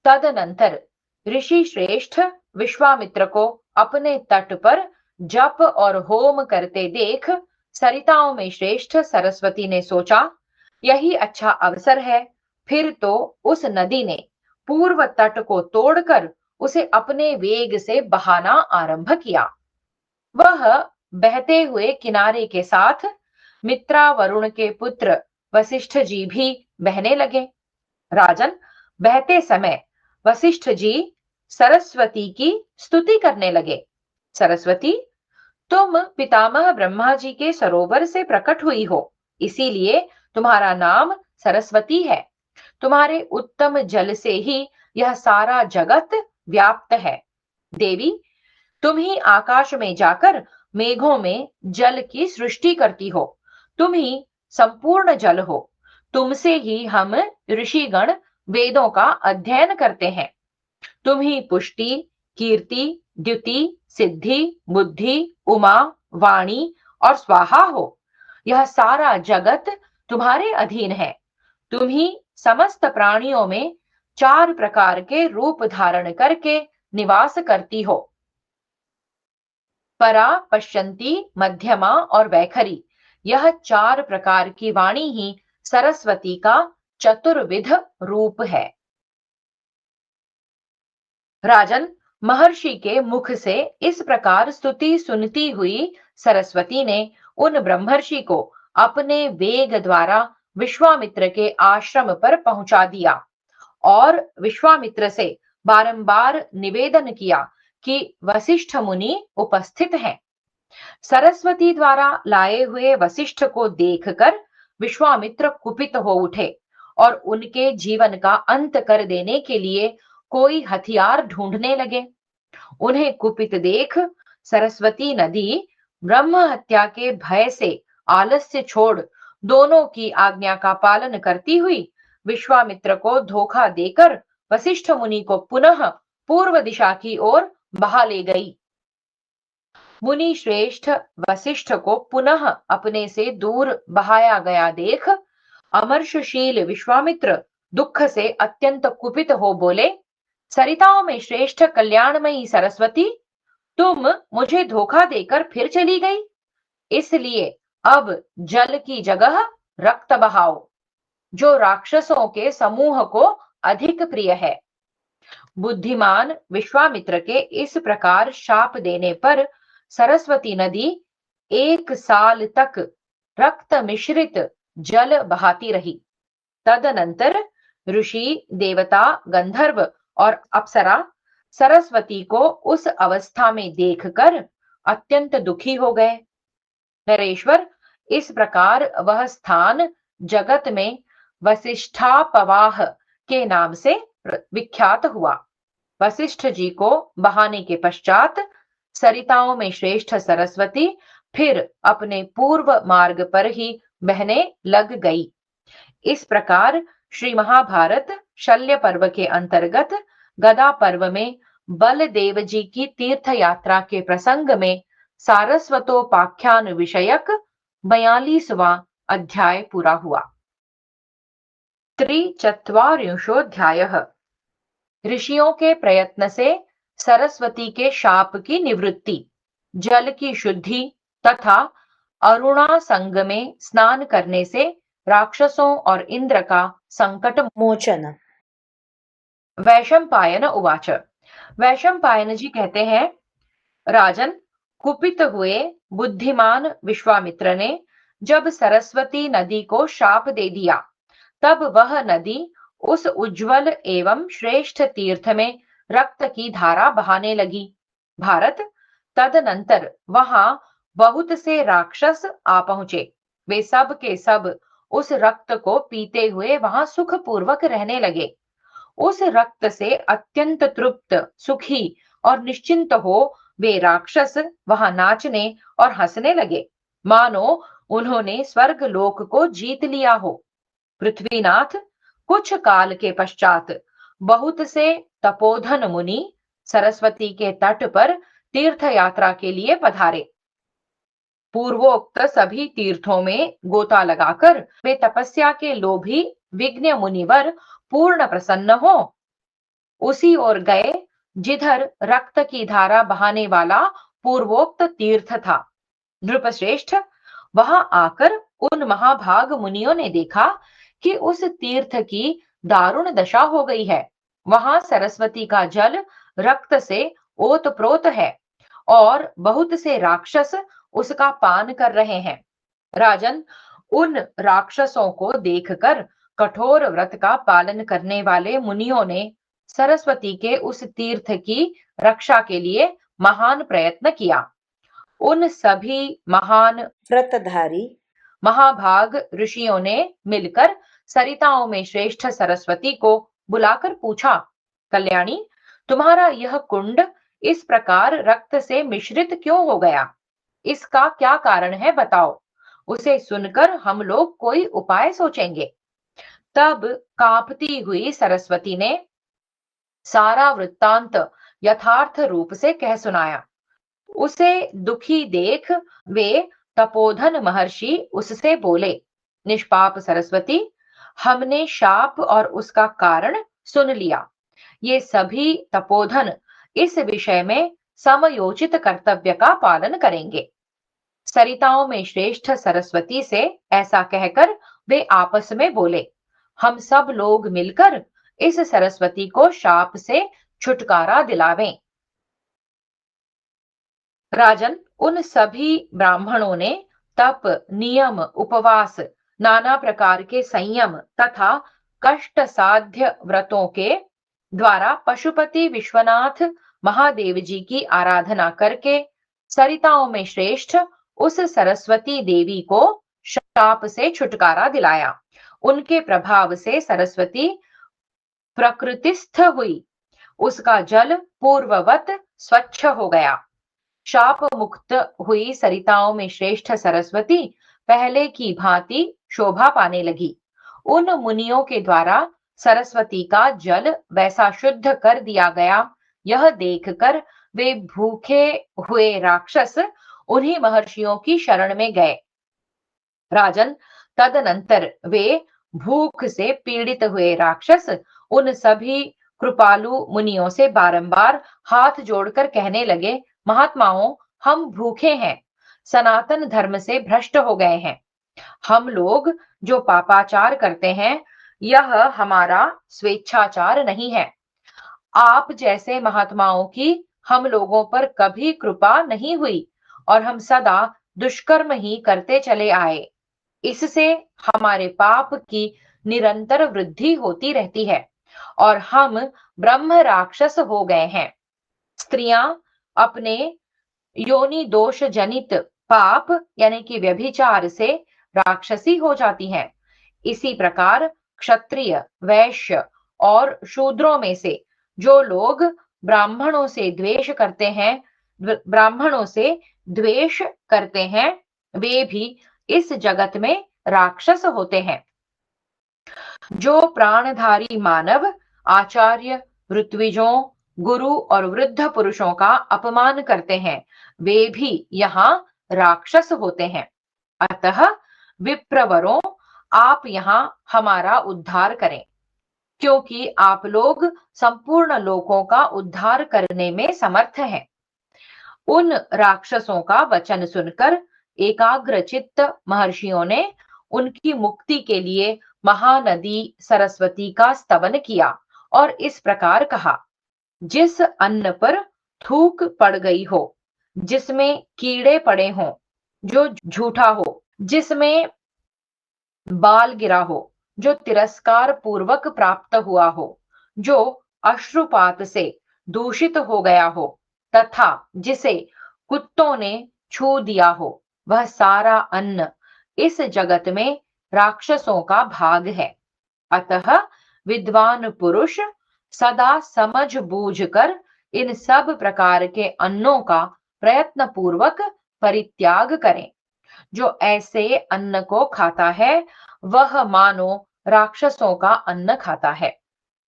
तदनंतर ऋषि श्रेष्ठ विश्वामित्र को अपने तट पर जप और होम करते देख सरिताओं में श्रेष्ठ सरस्वती ने सोचा, यही अच्छा अवसर है। फिर तो उस नदी ने पूर्व तट को तोड़कर उसे अपने वेग से बहाना आरंभ किया। वह बहते हुए किनारे के साथ मित्रा वरुण के पुत्र वशिष्ठ जी भी बहने लगे। राजन, बहते समय वशिष्ठ जी सरस्वती की स्तुति करने लगे। सरस्वती, तुम पितामह ब्रह्मा जी के सरोवर से प्रकट हुई हो, इसीलिए तुम्हारा नाम सरस्वती है। तुम्हारे उत्तम जल से ही यह सारा जगत व्याप्त है। देवी, तुम ही आकाश में जाकर मेघों में जल की सृष्टि करती हो। तुम ही संपूर्ण जल हो। तुमसे ही हम ऋषिगण वेदों का अध्ययन करते हैं। तुम ही पुष्टि, कीर्ति, द्युति, सिद्धि, बुद्धि, उमा, वाणी और स्वाहा हो। यह सारा जगत तुम्हारे अधीन है। तुम ही समस्त प्राणियों में 4 प्रकार के रूप धारण करके निवास करती हो। परा, पश्यंती, मध्यमा और वैखरी, यह 4 प्रकार की वाणी ही सरस्वती का चतुर्विध रूप है। राजन, महर्षि के मुख से इस प्रकार स्तुति सुनती हुई सरस्वती ने उन ब्रह्मर्षि को अपने वेग द्वारा विश्वामित्र के आश्रम पर पहुंचा दिया और विश्वामित्र से बारंबार निवेदन किया कि वशिष्ठ मुनि उपस्थित हैं। सरस्वती द्वारा लाए हुए वशिष्ठ को देखकर विश्वामित्र कुपित हो उठे और उनके जीवन का अंत कर देने के लिए कोई हथियार ढूंढने लगे। उन्हें कुपित देख सरस्वती नदी ब्रह्म हत्या के भय से आलस्य छोड़ दोनों की आज्ञा का पालन करती हुई विश्वामित्र को धोखा देकर वशिष्ठ मुनि को पुनः पूर्व दिशा की ओर बहा ले गई। मुनि श्रेष्ठ वशिष्ठ को पुनः अपने से दूर बहाया गया देख अमर्षशील विश्वामित्र दुख से अत्यंत कुपित हो बोले, सरिताओं में श्रेष्ठ कल्याणमयी सरस्वती, तुम मुझे धोखा देकर फिर चली गई, इसलिए अब जल की जगह रक्त बहाओ, जो राक्षसों के समूह को अधिक प्रिय है। बुद्धिमान विश्वामित्र के इस प्रकार शाप देने पर सरस्वती नदी 1 साल तक रक्त मिश्रित जल बहाती रही। तदनंतर ऋषि, देवता, गंधर्व और अप्सरा सरस्वती को उस अवस्था में देखकर अत्यंत दुखी हो गए। नरेश्वर, इस प्रकार वह स्थान जगत में वशिष्ठापवाह के नाम से विख्यात हुआ। वशिष्ठ जी को बहाने के पश्चात सरिताओं में श्रेष्ठ सरस्वती फिर अपने पूर्व मार्ग पर ही बहने लग गई। इस प्रकार श्री महाभारत शल्य पर्व के अंतर्गत गदा पर्व में बलदेव जी की तीर्थ यात्रा के प्रसंग में सारस्वतोपाख्यान विषयक 42वां अध्याय पूरा हुआ। 43वां ऋषियों के प्रयत्न से सरस्वती के शाप की निवृत्ति, जल की शुद्धि तथा अरुणा संग में स्नान करने से राक्षसों और इंद्र का संकट मोचन। वैशंपायन उवाच। वैशंपायन जी कहते हैं, राजन, कुपित हुए बुद्धिमान विश्वामित्र ने जब सरस्वती नदी को शाप दे दिया, तब वह नदी उस उज्जवल एवं श्रेष्ठ तीर्थ में रक्त की धारा बहाने लगी। भारत, तदनंतर वहां बहुत से राक्षस आ पहुंचे। वे सब के सब उस रक्त को पीते हुए वहां सुखपूर्वक रहने लगे। उस रक्त से अत्यंत तृप्त, सुखी और निश्चिंत हो वे राक्षस वहां नाचने और हंसने लगे, मानो उन्होंने स्वर्ग लोक को जीत लिया हो। पृथ्वीनाथ कुछ काल के पश्चात बहुत से तपोधन मुनि सरस्वती के तट पर तीर्थ यात्रा के लिए पधारे। पूर्वोक्त सभी तीर्थों में गोता लगाकर वे तपस्या के लोभी विज्ञ मुनिवर पूर्ण प्रसन्न हो उसी ओर गए जिधर रक्त की धारा बहाने वाला पूर्वोक्त तीर्थ था। नृपश्रेष्ठ, वहां आकर उन महाभाग मुनियों ने देखा कि उस तीर्थ की दारुण दशा हो गई है। वहां सरस्वती का जल रक्त से ओतप्रोत है और बहुत से राक्षस उसका पान कर रहे हैं। राजन, उन राक्षसों को देखकर कठोर व्रत का पालन करने वाले मुनियों ने सरस्वती के उस तीर्थ की रक्षा के लिए महान प्रयत्न किया। उन सभी महान व्रतधारी महाभाग ऋषियों ने मिलकर सरिताओं में श्रेष्ठ सरस्वती को बुलाकर पूछा, कल्याणी, तुम्हारा यह कुंड इस प्रकार रक्त से मिश्रित क्यों हो गया? इसका क्या कारण है, बताओ। उसे सुनकर हम लोग कोई उपाय सोचेंगे। तब कांपती हुई सरस्वती ने सारा वृत्तांत यथार्थ रूप से कह सुनाया। उसे दुखी देख वे तपोधन महर्षि उससे बोले, निष्पाप सरस्वती, हमने शाप और उसका कारण सुन लिया। ये सभी तपोधन इस विषय में समयोचित कर्तव्य का पालन करेंगे। सरिताओं में श्रेष्ठ सरस्वती से ऐसा कहकर वे आपस में बोले, हम सब लोग मिलकर इस सरस्वती को शाप से छुटकारा दिलावें। राजन, उन सभी ब्राह्मणों ने तप, नियम, उपवास, नाना प्रकार के संयम तथा कष्ट साध्य व्रतों के द्वारा पशुपति विश्वनाथ महादेव जी की आराधना करके सरिताओं में श्रेष्ठ उस सरस्वती देवी को शाप से छुटकारा दिलाया। उनके प्रभाव से सरस्वती प्रकृतिस्थ हुई, उसका जल पूर्ववत स्वच्छ हो गया। शाप मुक्त हुई सरिताओं में श्रेष्ठ सरस्वती पहले की भांति शोभा पाने लगी। उन मुनियों के द्वारा सरस्वती का जल वैसा शुद्ध कर दिया गया, यह देखकर वे भूखे हुए राक्षस उन्हीं महर्षियों की शरण में गए। राजन, तदनंतर वे भूख से पीड़ित हुए राक्षस उन सभी कृपालु मुनियों से बारंबार हाथ जोड़कर कहने लगे, महात्माओं, हम भूखे हैं, सनातन धर्म से भ्रष्ट हो गए हैं। हम लोग जो पापाचार करते हैं, यह हमारा स्वेच्छाचार नहीं है। आप जैसे महात्माओं की हम लोगों पर कभी कृपा नहीं हुई और हम सदा दुष्कर्म ही करते चले आए। इससे हमारे पाप की निरंतर वृद्धि होती रहती है और हम ब्रह्म राक्षस हो गए हैं। स्त्रियां अपने योनि दोष जनित पाप यानी कि व्यभिचार से राक्षसी हो जाती हैं। इसी प्रकार क्षत्रिय, वैश्य और शूद्रों में से जो लोग ब्राह्मणों से द्वेष करते हैं, वे भी इस जगत में राक्षस होते हैं। जो प्राणधारी मानव आचार्य, ऋत्विजों, गुरु और वृद्ध पुरुषों का अपमान करते हैं, वे भी यहाँ राक्षस होते हैं। अतः विप्रवरों, आप यहाँ हमारा उद्धार करें, क्योंकि आप लोग संपूर्ण लोकों का उद्धार करने में समर्थ हैं। उन राक्षसों का वचन सुनकर एकाग्रचित्त महर्षियों ने उनकी मुक्ति के लिए महानदी सरस्वती का स्तवन किया और इस प्रकार कहा, जिस अन्न पर थूक पड़ गई हो, जिसमें कीड़े पड़े हों, जो झूठा हो, जिसमें बाल गिरा हो, जो तिरस्कार पूर्वक प्राप्त हुआ हो, जो अश्रुपात से दूषित हो गया हो तथा जिसे कुत्तों ने छू दिया हो, वह सारा अन्न इस जगत में राक्षसों का भाग है। अतः विद्वान पुरुष सदा समझ बूझ कर इन सब प्रकार के अन्नों का प्रयत्न पूर्वक परित्याग करें। जो ऐसे अन्न को खाता है, वह मानो राक्षसों का अन्न खाता है।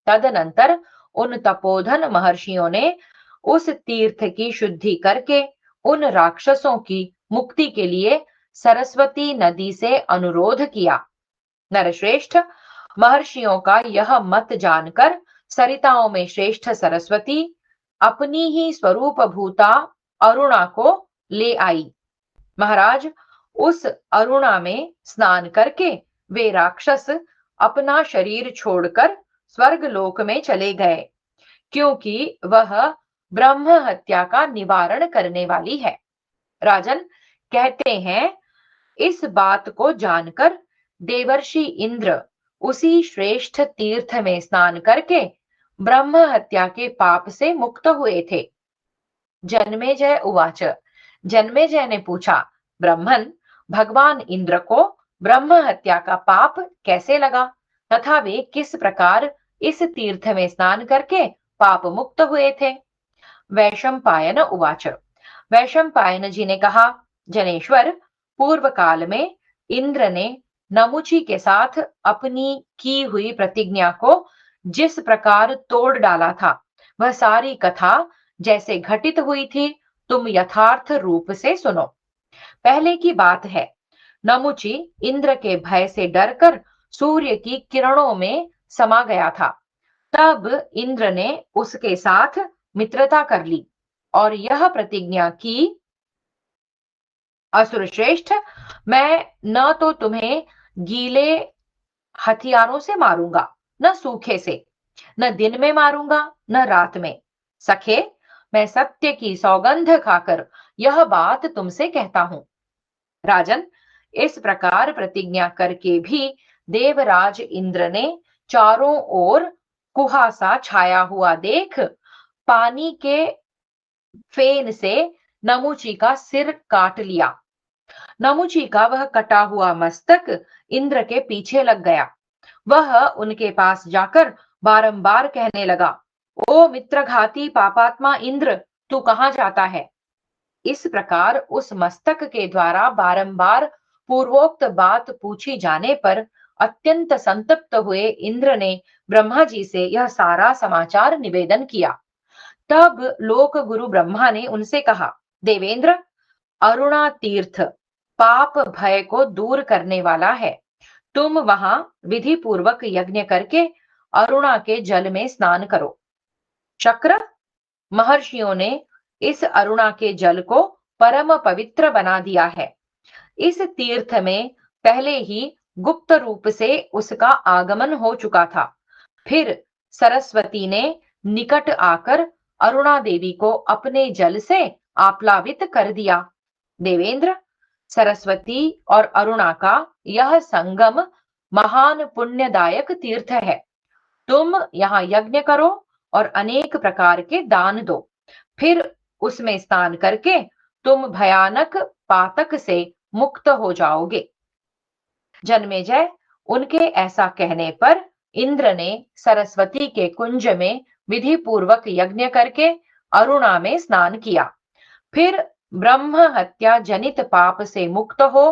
तदनंतर उन तपोधन महर्षियों ने उस तीर्थ की शुद्धि करके उन राक्षसों की मुक्ति के लिए सरस्वती नदी से अनुरोध किया। नरश्रेष्ठ, महर्षियों का यह मत जानकर सरिताओं में श्रेष्ठ सरस्वती अपनी ही स्वरूप भूता अरुणा को ले आई। महाराज, उस अरुणा में स्नान करके वे राक्षस अपना शरीर छोड़कर स्वर्ग लोक में चले गए, क्योंकि वह ब्रह्म हत्या का निवारण करने वाली है। राजन, कहते हैं, इस बात को जानकर देवर्षि इंद्र उसी श्रेष्ठ तीर्थ में स्नान करके ब्रह्म हत्या के पाप से मुक्त हुए थे। जन्मेजय उवाच। जन्मेजय ने पूछा, ब्रह्मन, भगवान इंद्र को ब्रह्म हत्या का पाप कैसे लगा तथा वे किस प्रकार इस तीर्थ में स्नान करके पाप मुक्त हुए थे? वैशंपायन उवाच। वैशंपायन जी ने कहा, जनेश्वर, पूर्व काल में इंद्र ने नमुची के साथ अपनी की हुई प्रतिज्ञा को जिस प्रकार तोड़ डाला था, वह सारी कथा जैसे घटित हुई थी, तुम यथार्थ रूप से सुनो। पहले की बात है, नमुची इंद्र के भय से डरकर सूर्य की किरणों में समा गया था। तब इंद्र ने उसके साथ मित्रता कर ली और यह प्रतिज्ञा की, असुर श्रेष्ठ, मैं न तो तुम्हें गीले हथियारों से मारूंगा, न सूखे से, न दिन में मारूंगा, न रात में। सखे, मैं सत्य की सौगंध खाकर यह बात तुमसे कहता हूं। राजन, इस प्रकार प्रतिज्ञा करके भी देवराज इंद्र ने चारों ओर कुहासा छाया हुआ देख पानी के फेन से नमुची का सिर काट लिया। नमुची का वह कटा हुआ मस्तक इंद्र के पीछे लग गया। वह उनके पास जाकर बारंबार कहने लगा, ओ मित्रघाती पापात्मा इंद्र, तू कहां जाता है? इस प्रकार उस मस्तक के द्वारा बारंबार पूर्वोक्त बात पूछी जाने पर अत्यंत संतप्त हुए इंद्र ने ब्रह्मा जी से यह सारा समाचार निवेदन किया। तब लोक गुरु ब्रह्मा ने उनसे कहा, देवेंद्र, अरुणा तीर्थ पाप भय को दूर करने वाला है। तुम वहां विधि पूर्वक यज्ञ करके अरुणा के जल में स्नान करो। शक्र, महर्षियों ने इस अरुणा के जल को परम पवित्र बना दिया है। इस तीर्थ में पहले ही गुप्त रूप से उसका आगमन हो चुका था। फिर सरस्वती ने निकट आकर अरुणा देवी को अपने जल से आप्लावित कर दिया। देवेंद्र, सरस्वती और अरुणा का यह संगम महान पुण्यदायक तीर्थ है। तुम यहाँ यज्ञ करो और अनेक प्रकार के दान दो। फिर उसमें स्नान करके तुम भयानक पातक से मुक्त हो जाओगे। जन्मेजय, उनके ऐसा कहने पर इंद्र ने सरस्वती के कुंज में विधि पूर्वक यज्ञ करके अरुणा में स्नान किया। फिर ब्रह्म हत्या जनित पाप से मुक्त हो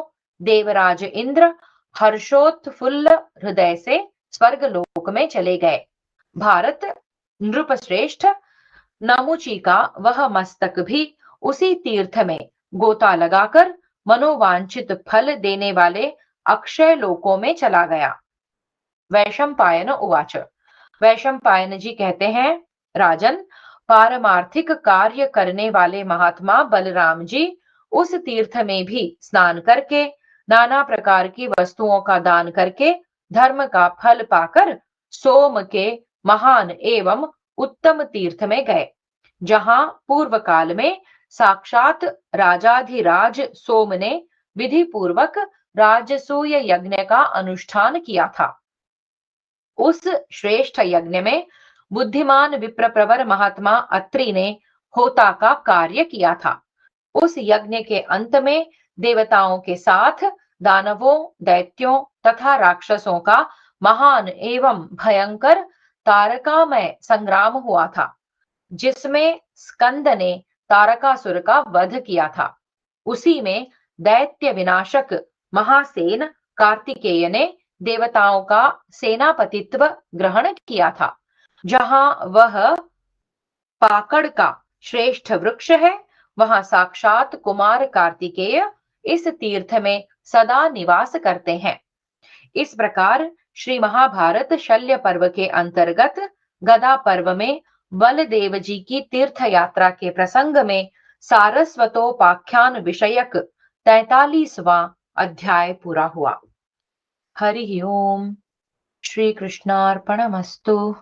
देवराज इंद्र हर्षोत्फुल्ल हृदय से स्वर्ग लोक में चले गए। भारत नृप श्रेष्ठ, नमुची का वह मस्तक भी उसी तीर्थ में गोता लगाकर मनोवांछित फल देने वाले अक्षय लोकों में चला गया। वैशंपायन उवाच। वैशंपायन जी कहते हैं, राजन, पारमार्थिक कार्य करने वाले महात्मा बलराम जी उस तीर्थ में भी स्नान करके नाना प्रकार की वस्तुओं का दान करके धर्म का फल पाकर सोम के महान एवं उत्तम तीर्थ में गए, जहां पूर्व काल में साक्षात राजाधिराज सोम ने विधि पूर्वक राजसूय यज्ञ का अनुष्ठान किया था। उस श्रेष्ठ यज्ञ में बुद्धिमान विप्रप्रवर महात्मा अत्रि ने होता का कार्य किया था। उस यज्ञ के अंत में देवताओं के साथ दानवों, दैत्यों तथा राक्षसों का महान एवं भयंकर तारकामय संग्राम हुआ था, जिसमें स्कंद ने तारकासुर का वध किया था। उसी में दैत्य विनाशक महासेन कार्तिकेय ने देवताओं का सेनापतित्व ग्रहण किया था। जहां वह पाकड़ का श्रेष्ठ वृक्ष है, वहां साक्षात कुमार कार्तिकेय इस तीर्थ में सदा निवास करते हैं। इस प्रकार श्री महाभारत शल्य पर्व के अंतर्गत गदा पर्व में बलदेव जी की तीर्थ यात्रा के प्रसंग में सारस्वतोपाख्यान विषयक 43वां अध्याय पूरा हुआ। हरि ओम। श्री कृष्णार्पणमस्तु।